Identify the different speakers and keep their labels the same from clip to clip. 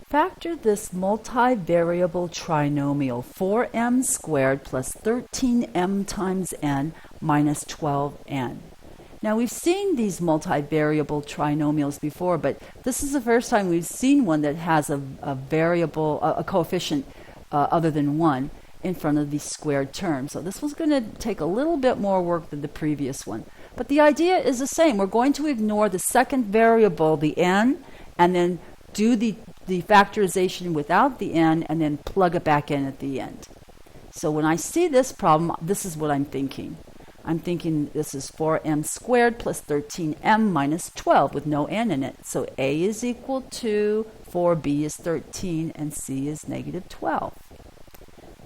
Speaker 1: Factor this multivariable trinomial 4m squared plus 13m times n minus 12n. Now we've seen these multivariable trinomials before, but this is the first time we've seen one that has a variable, a coefficient other than 1 in front of the squared term. So this was going to take a little bit more work than the previous one. But the idea is the same. We're going to ignore the second variable, the n, and then do the factorization without the n, and then plug it back in at the end. So when I see this problem, this is what I'm thinking. I'm thinking this is 4m squared plus 13m minus 12 with no n in it. So a is equal to 4b is 13 and c is negative 12.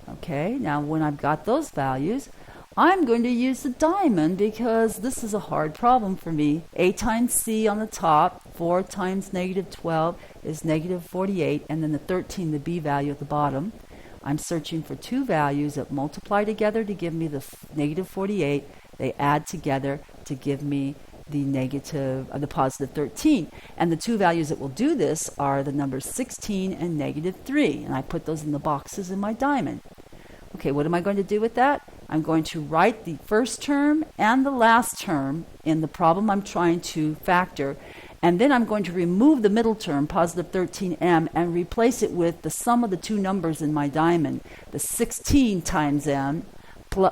Speaker 1: Okay, now when I've got those values, I'm going to use the diamond because this is a hard problem for me. A times c on the top, 4 times negative 12 is negative 48, and then the 13, the b value at the bottom. I'm searching for two values that multiply together to give me the negative 48. They add together to give me the positive 13. And the two values that will do this are the numbers 16 and negative 3. And I put those in the boxes in my diamond. Okay, what am I going to do with that? I'm going to write the first term and the last term in the problem I'm trying to factor, and then I'm going to remove the middle term, positive 13m, and replace it with the sum of the two numbers in my diamond, the 16 times m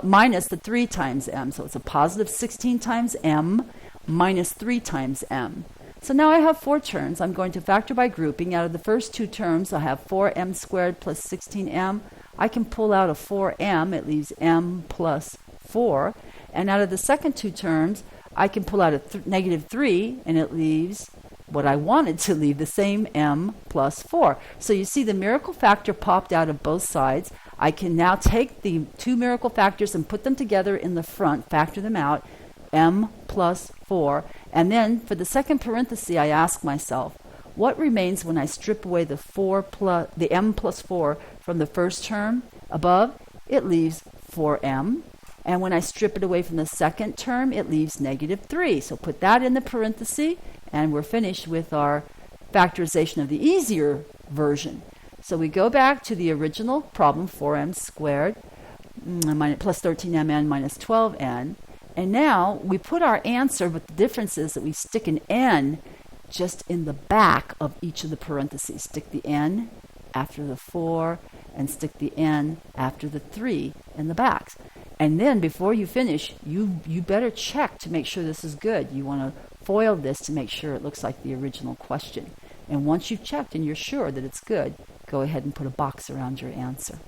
Speaker 1: minus the 3 times m. So it's a positive 16 times m minus 3 times m. So now I have four terms. I'm going to factor by grouping. Out of the first two terms, I have 4m squared plus 16m. I can pull out a 4m, it leaves m plus 4. And out of the second two terms, I can pull out a negative 3, and it leaves what I wanted to leave, the same m plus 4. So you see the miracle factor popped out of both sides. I can now take the two miracle factors and put them together in the front, factor them out, m plus 4. And then for the second parenthesis, I ask myself, what remains when I strip away the m plus 4 from the first term above? It leaves 4m. And when I strip it away from the second term, it leaves negative 3. So put that in the parenthesis, and we're finished with our factorization of the easier version. So we go back to the original problem, 4m squared plus 13mn minus 12n. And now we put our answer, but the difference is that we stick an n just in the back of each of the parentheses. Stick the n after the 4 and stick the n after the 3 in the backs. And then before you finish, you better check to make sure this is good. You want to foil this to make sure it looks like the original question. And once you've checked and you're sure that it's good, go ahead and put a box around your answer.